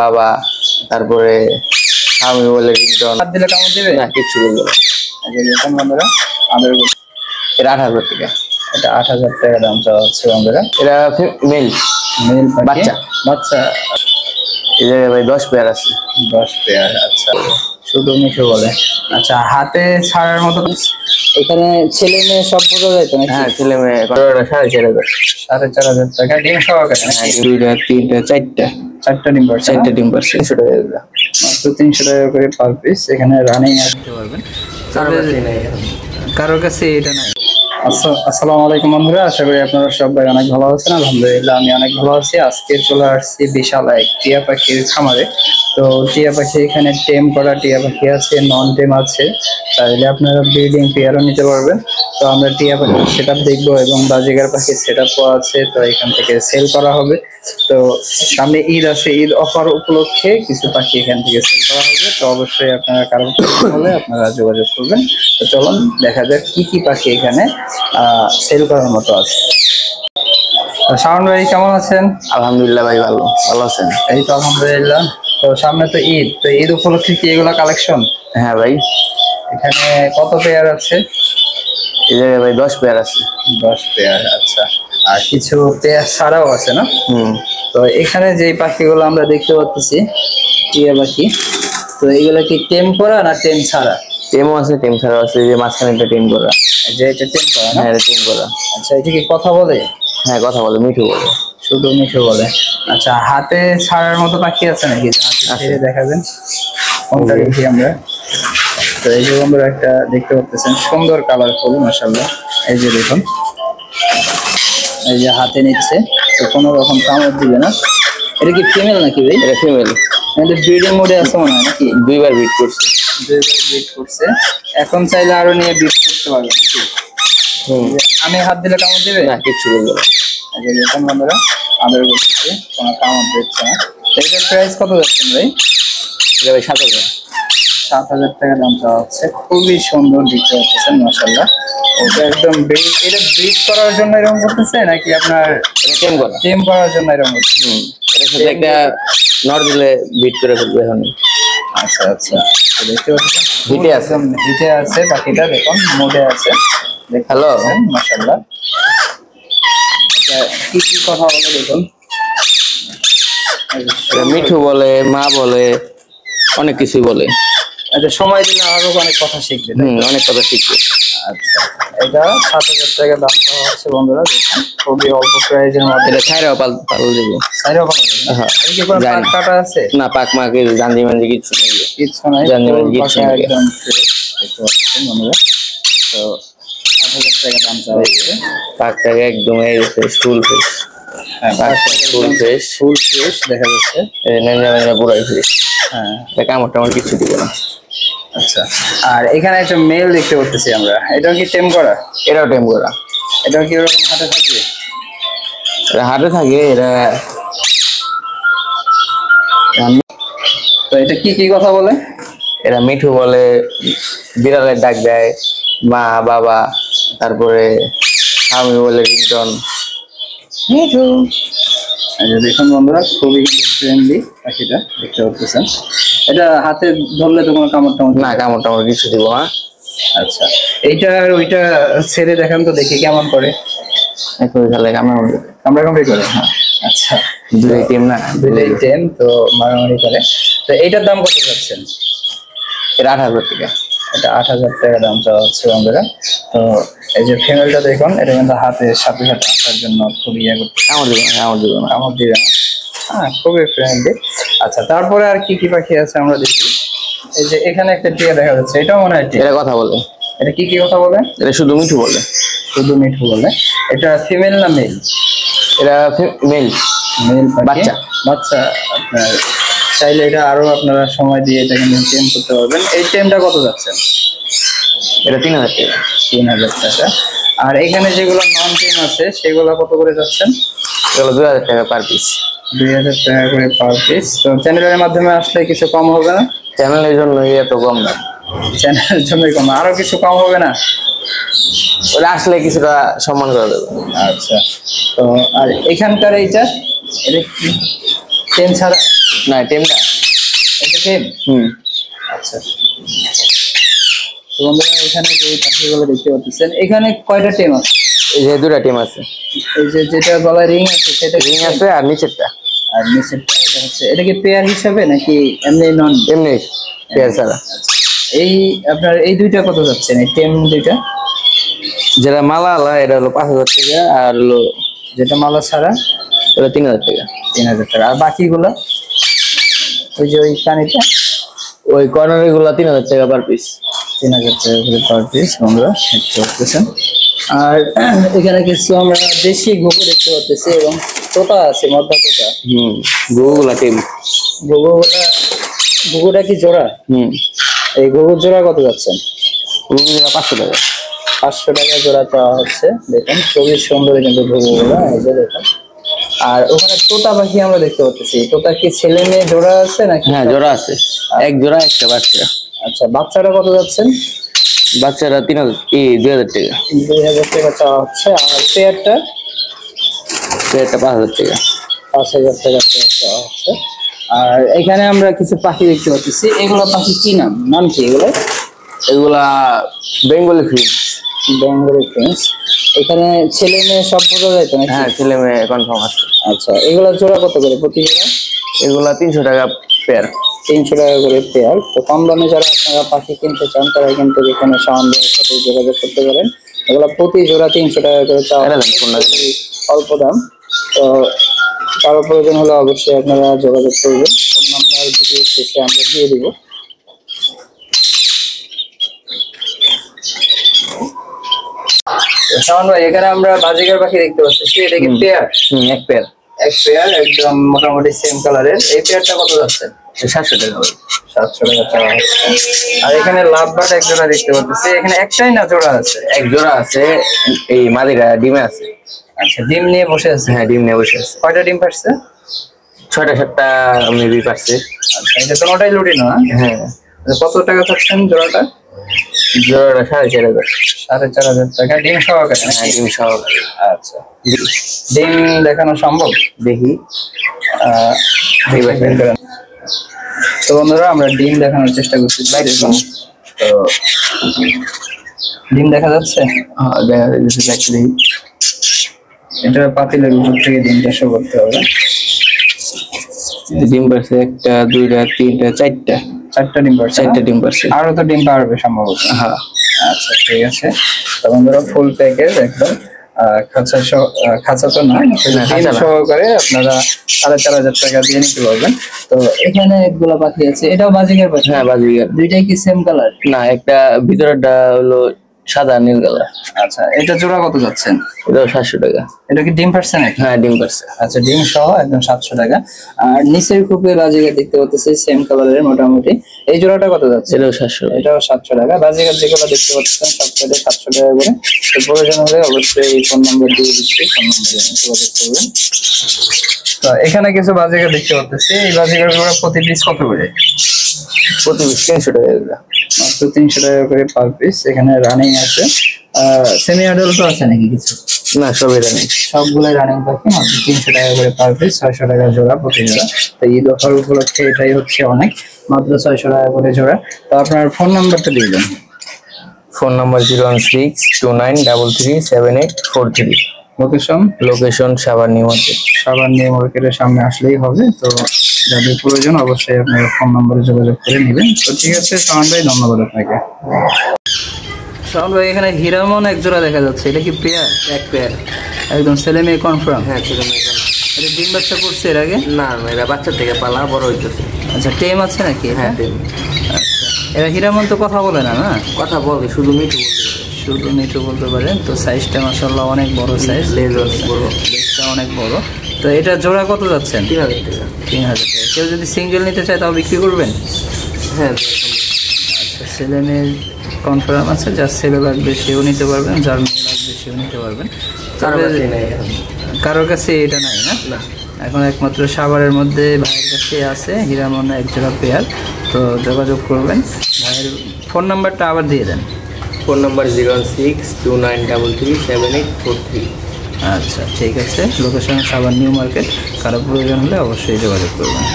বাবা তারপরে আমি বলে রিংটন হাত দিলে কামড় দিবে না কিছু বলবো না। দেখুন বন্ধুরা আমাদের এটা 8,000 টাকা। এটা 8,000 টাকা দাম চাওয়া হচ্ছে বন্ধুরা। এটা মেল মেল বাচ্চা বাচ্চা এই জায়গায় ভাই 10 পেয়ার আছে। 10 পেয়ার। আচ্ছা শুধু মিঠু বলে। আচ্ছা হাতে ছাড়ার মতো এখানে ছেলে মেয়ে সব বোঝা যায় তো নাকি? হ্যাঁ ছেলে মেয়ে 4,500 4,500 টাকা ডিম সহকারে নাকি? 2টা 3টা 4টা 4টা ডিম পারছে 4টা ডিম পারছে 300 টাকা মাত্র 300 টাকা করে পার পিস। এখানে রানিং আসতে পারবেন, কারোর কাছে এটা নাই। আসসালামু আলাইকুম বন্ধুরা, আশা করি আপনারা সবাই অনেক ভালো আছেন। আলহামদুলিল্লাহ আমি অনেক ভালো আছি। আজকে চলে আসছি বিশাল এক টিয়া পাখির খামারে। তো টিয়া পাখি এখানে টেম করা টিয়া পাখি আছে, নন টেম আছে, তাইলে আপনারা ব্রিডিং পেয়ারও নিতে পারবেন। তো আমরা টিয়া পাখির সেট আপ দেখবো এবং বাজিগার পাখির সেট আপও আছে, তো এখান থেকে সেল করা হবে। তো সামনে ঈদ আছে, ঈদ অফার উপলক্ষে কিছু পাখি এখান থেকে সেল করা হবে। তো অবশ্যই আপনারা কারণ হলে আপনারা যোগাযোগ করবেন। তো চলুন দেখা যাক কি কি পাখি এখানে সেল করার মতো আছে। শাওন ভাই কেমন আছেন? আলহামদুলিল্লাহ ভাই ভালো আছেন? এই তো আলহামদুলিল্লাহ। তো সামনে তো ঈদ, তো ঈদ উপলক্ষে কি এগুলা কালেকশন? হ্যাঁ ভাই। এখানে কত পেয়ার আছে? এই জায়গায় ভাই 10 পেয়ার আছে। 10 পেয়ার। আচ্ছা আর কিছু পেয়ার ছাড়াও আছে না? তো এখানে যে পাখিগুলো আমরা দেখতে পাচ্ছি টিয়া পাখি, তো এগুলা কি টেম করা না টেম ছাড়া? টেমও আছে টেম ছাড়াও আছে, যে মাঝখানে একটা টেম করা। যে এটা টেম করা না? হ্যাঁ এটা টেম করা। আচ্ছা এটা কি কথা বলে? হ্যাঁ কথা বলে, মিঠু বলে। শুধু মিঠু বলে। আচ্ছা হাতে ছাড়ার মতো পাখি আছে নাকি? হাতে ছেড়ে দেখাবেন কোনটা দেখি আমরা। তো এই যে আমরা একটা দেখতে পাচ্ছেন সুন্দর কালারফুল মাশাআল্লাহ। এই যে দেখুন, এই যে হাতে নিচ্ছে, তো কোনো রকম কামড় দিবে না। এটা কি ফিমেল নাকি ভাই? এটা ফিমেল। এটা ব্রিডিং মোডে আছে মনে হয় নাকি? 2বার ব্রিড করছে। 2বার ব্রিড করছে, এখন চাইলে আরো নিয়ে ব্রিড করতে পারবে নাকি? আমি হাত দিলে কামড় দিবে না কিছু বলবো না। এই যে দেখুন বন্ধুরা আমাদের বলতেছে কোনো কামড় দিচ্ছে না। এটার প্রাইস কত যাচ্ছেন ভাই? এটা ভাই 7,000। 7,000 টাকা দাম চাওয়া হচ্ছে। খুবই সুন্দর দেখতে পাচ্ছেন মাশাআল্লাহ। ওটা একদম এটা ব্রিড করার জন্য এরকম করতেছে নাকি আপনার টেম করা? টেম করার জন্য এরকম করতেছে? এটার সাথে একটা নর দিলে ব্রিড করে ফেলবে এখন। আচ্ছা আচ্ছা দেখতে পাচ্ছেন হিটে আছে। হিটে আছে পাখিটা, দেখুন মোডে আছে। হ্যালো মাশাআল্লাহ। আচ্ছা কি কি কথা বলে দেখুন। মিঠু বলে, মা বলে, অনেক কিছুই বলে। আচ্ছা সময় দিলে আরো অনেক কথা শিখবে। অনেক কথা শিখবে। আচ্ছা এটা 7,000 টাকা দাম চাওয়া হচ্ছে বন্ধুরা। দেখুন খুবই অল্প প্রাইজের মধ্যে। এটা ছাইরাও পাল দিব। ছাইরাও পাল দিব? হ্যাঁ। এই কি কোনো পাক কাটা আছে? না পাক মাকে জানজি মানজি কিছু নেই। কিছু নাই, জানজি মানজি কিছু নেই একদম ফ্রেশ দেখতে পাচ্ছেন বন্ধুরা। তো 7,000 টাকা দাম চাওয়া হচ্ছে। পাকটাকে একদম এই ফুল ফ্রেশ। হ্যাঁ ফুল ফ্রেশ দেখা যাচ্ছে। এই নেমরা পুরাই ফ্রেশ। হ্যাঁ এটা কামড় টামড় কিছু দিব না। আচ্ছা আর এখানে একটা মেল দেখতে পাচ্ছি আমরা, এটাও কি টেম করা? এটাও টেম করা। এটাও কি ওরকম হাতে থাকবে? এটা হাতে থাকে। এরা তো এটা কি কি কথা বলে? এরা মিঠু বলে, বিড়ালের ডাক দেয়, মা বাবা, তারপরে আমি বলে রিংটন। মিঠু। আচ্ছা দেখুন বন্ধুরা খুবই ফ্রেন্ডলি পাখিটা দেখতে পাচ্ছেন। এটা হাতে ধরলে তো কোনো কামড় টামড় না কামড় টামড় কিছু দিব না। আচ্ছা এইটা আর ওইটা ছেড়ে দেখান তো দেখি কেমন করে। একটু খেলে কামড়াকামড়ি করে? হ্যাঁ আচ্ছা দুই টিম না, দুই টিম তো মারামারি করে। তো এইটার দাম কত যাচ্ছেন? এটা 8,000 টাকা। এটা 8,000 টাকা দাম চাওয়া হচ্ছে বন্ধুরা। তো এই যে ফিমেলটা দেখুন, এটা কিন্তু হাতের সাথে সাথে আসার জন্য খুব ইয়ে করতে কামড় দিব না, কামড় দিবে না। হ্যাঁ খুবই ফ্রেন্ডলি। আচ্ছা তারপরে আর কি কি পাখি আছে আমরা দেখি। এই যে এখানে একটা টিয়া দেখা যাচ্ছে, এটাও মনে হয় এটা কথা বলে। এটা কি কি কথা বলে? এটা শুধু মিঠু বলে। শুধু মিঠু বলে। এটা ফিমেল না মেল? এটা মেল। মেল বাচ্চা। বাচ্চা। আপনার চাইলে এটা আরো আপনারা সময় দিয়ে এটা কিন্তু টেম করতে পারবেন। এই টেমটা কত যাচ্ছে? এটা 3,000 টাকা। 3,000 টাকা। আর এখানে যেগুলো নন টেম আছে সেগুলো কত করে যাচ্ছেন? এগুলো 2,000 টাকা পার পিস। 2,000 টাকা করে পার পিস। তো চ্যানেলের মাধ্যমে আসলে কিছু কম হবে না? চ্যানেলের জন্য এত কম না। চ্যানেলের জন্যই কম, আরো কিছু কম হবে না? ওরা আসলে কিছুটা সম্মান করে দেবে। আচ্ছা তো আর এখানকার এইটা এটা কি টেম ছাড়া? না টেমটা। এটা টেম। আচ্ছা, তো বন্ধুরা এখানে যে পাখিগুলো দেখতে পাচ্ছেন, এখানে কয়টা টেম আছে? এই যে দুটা টেম আছে। এই যে যেটা গলায় রিং আছে সেটা রিং আছে আর নিচেরটা। আর নিচেরটা এটা হচ্ছে, এটা কি পেয়ার হিসাবে নাকি এমনি নন? এমনি পেয়ার ছাড়া। এই আপনার এই দুইটা কত যাচ্ছে এই টেম দুইটা? যেটা মালা আলা এটা হলো 5,000 টাকা, আর হলো যেটা মালা ছাড়া ওটা 3,000 টাকা। 3,000 টাকা। আর বাকিগুলো ওই যে ওই কানিটা ওই কর্নার গুলা 3,000 টাকা পার পিস। 3,000 টাকা করে পার পিস বন্ধুরা দেখতে পাচ্ছেন। আর এখানে কিছু আমরা দেশি ঘুঘু দেখতে পাচ্ছি এবং তোতা আছে, মদ্দা তোতা। ঘুঘুগুলা টেম। ঘুঘুটা কি জোড়া? এই ঘুঘুর জোড়া কত যাচ্ছেন? ঘুঘুগুলা 500 টাকা। 500 টাকা জোড়া পাওয়া হচ্ছে। দেখুন খুবই সুন্দর কিন্তু ঘুঘুগুলা, এই যে দেখুন। আর ওখানে তোতা পাখি আমরা দেখতে পাচ্ছি, তোতা কি ছেলে মেয়ে জোড়া আছে নাকি? হ্যাঁ জোড়া আছে, এক জোড়া একটা বাচ্চা। আচ্ছা, বাচ্চারা কত যাচ্ছেন? বাচ্চারা 2,000 টাকা। 2,000 টাকা চাওয়া হচ্ছে। আর পেয়ারটা? পেয়ারটা 5,000 টাকা। 5,000 টাকা পেয়ার চাওয়া হচ্ছে। আর এখানে আমরা কিছু পাখি দেখতে পাচ্ছি, এগুলো পাখি কি নাম? নাম কি এগুলো? এগুলা বেঙ্গলি ফিঞ্চ। Bengali Finch. এখানে ছেলে মেয়ে সব বোঝা যায় তো নাকি? হ্যাঁ ছেলে মেয়ে কনফার্ম আছে। আচ্ছা, এগুলা জোড়া কত করে প্রতি জোড়া? এগুলা 300 টাকা পেয়ার। 300 টাকা করে পেয়ার। তো কম দামে যারা আপনারা পাখি কিনতে চান তারা কিন্তু এখানে শাওন ভাইয়ের সাথে যোগাযোগ করতে পারেন। এগুলা প্রতি জোড়া 300 টাকা করে চাওয়া অল্প দাম। তো কারো প্রয়োজন হলে অবশ্যই আপনারা যোগাযোগ করবেন। ফোন নাম্বার ভিডিও শেষে আমরা দিয়ে দিব। শাওন ভাই এখানে আমরা বাজিগার পাখি দেখতে পাচ্ছি, এটা কি পেয়ার? এক পেয়ার। এক পেয়ার একদম মোটামুটি সেম কালারের। এই পেয়ারটা কত যাচ্ছে? 700 টাকা। 700 টাকা চাওয়া হচ্ছে। আর এখানে লাভ বার্ড এক জোড়া দেখতে পাচ্ছি, এখানে একটাই না জোড়া আছে? এক জোড়া আছে, এই মাদিরা ডিমে আছে। আচ্ছা, ডিম নিয়ে বসে আছে? হ্যাঁ ডিম নিয়ে বসে আছে। কয়টা ডিম পারছে? 6টা-7টা মেবি পারছে। আচ্ছা, এটা কোনোটাই লুটিনো না? হ্যাঁ। কত টাকা চাচ্ছেন জোড়াটা? জোড়াটা 4,500। 4,500 টাকা ডিম সহকারে? হ্যাঁ ডিম সহকারে। আচ্ছা, ডিম দেখানো সম্ভব? দেখি। তো বন্ধুরা আমরা ডিম দেখানোর চেষ্টা করছি। তো ডিম দেখা যাচ্ছে? হ্যাঁ দেখা যাচ্ছে। দেখি এটা পাতিলের উপর থেকে ডিমটা শো করতে হবে। ডিম পারছে 1টা 2টা 3টা 4টা। 4টা ডিম পারছে? 4টা ডিম পারছে। আরো তো ডিম পারবে সম্ভবত। হ্যাঁ। আচ্ছা ঠিক আছে। তো বন্ধুরা ফুল প্যাকেজ একদম খাঁচা তো না, ডিম সহকারে আপনারা 4,500 টাকা দিয়ে নিতে পারবেন। তো এখানে একগুলা পাখি আছে, এটাও বাজিগার পাখি? হ্যাঁ বাজিগার। দুইটাই কি সেম কালার? না, একটা ভিতরটা হলো সাদা নীল কালার। আচ্ছা, এটা জোড়া কত যাচ্ছেন? এটাও 700 টাকা। এটা কি ডিম পারছে নাকি? হ্যাঁ ডিম পারছে। আচ্ছা, ডিম সহ একদম 700 টাকা। আর নিচের খুপে বাজিগার দেখতে পাচ্ছি সেম কালারের মোটামুটি, এই জোড়াটা কত যাচ্ছে? এটাও 700। এটাও 700 টাকা। বাজিগার যেগুলো দেখতে পাচ্ছেন সবটাই 700 টাকা করে। তো প্রয়োজন হলে অবশ্যই এই ফোন নাম্বার দিয়ে দিচ্ছি, ফোন নাম্বারে যোগাযোগ করবেন। তো এখানে কিছু বাজিগার দেখতে পাচ্ছি, এই বাজিগার গুলো প্রতি পিস কত করে? প্রতি পিস 300 টাকা। মাত্র 300 টাকা করে পার পিস। এখানে রানিং আছে, সেমি অ্যাডাল্ট আছে নাকি কিছু? না, সবই রানিং। সবগুলো রানিং পাখি, মাত্র 300 টাকা করে পার পিস, 600 টাকা জোড়া প্রতি জোড়া। তো ঈদ অফার উপলক্ষে এটাই হচ্ছে অনেক, মাত্র 600 টাকা করে জোড়া। তো আপনার ফোন নাম্বারটা দিয়ে দেন। Phone number 01629337843। Location Savar new market. Savar new মার্কেটের সামনে আসলেই হবে। তো যাদের প্রয়োজন অবশ্যই আপনার ফোন নাম্বারে যোগাযোগ করে নেবেন। তো ঠিক আছে শাওন ভাই, ধন্যবাদ আপনাকে। শাওন ভাই এখানে হিরামন এক জোড়া দেখা যাচ্ছে, এটা কি পেয়ার? এক পেয়ার। একদম ছেলে মেয়ে কনফার্ম? হ্যাঁ ছেলে মেয়ে কনফার্ম। এটা ডিম বাচ্চা করছে এর আগে? না, এরা বাচ্চা থেকে পালা বড় হইতেছে। আচ্ছা, টেম আছে নাকি? হ্যাঁ টেম। আচ্ছা, এরা হিরামন তো কথা বলে না? না কথা বলে, শুধু মিঠু বলতে। শুধু মিঠু বলতে পারেন। তো সাইজটা মাশাআল্লাহ অনেক বড় সাইজ, লেজটা অনেক বড়। তো এটা জোড়া কত যাচ্ছেন? 3,000 টাকা। 3,000 টাকা। কেউ যদি সিঙ্গেল নিতে চায় তাও বিক্রি করবেন? হ্যাঁ। আচ্ছা, ছেলে মেয়ে কনফার্ম আছে, যার ছেলে লাগবে সেও নিতে পারবেন, যার মেয়ে লাগবে সেও নিতে পারবেন। কারোর কাছে এটা নাই না? এখন একমাত্র সাভারের মধ্যে ভাইয়ের কাছে আছে হিরামন এক জোড়া পেয়ার। তো যোগাযোগ করবেন। ভাইয়ের ফোন নাম্বারটা আবার দিয়ে দেন। Phone number 01629337843। আচ্ছা ঠিক আছে। Location Savar new market. কারো প্রয়োজন হলে অবশ্যই যোগাযোগ করবেন।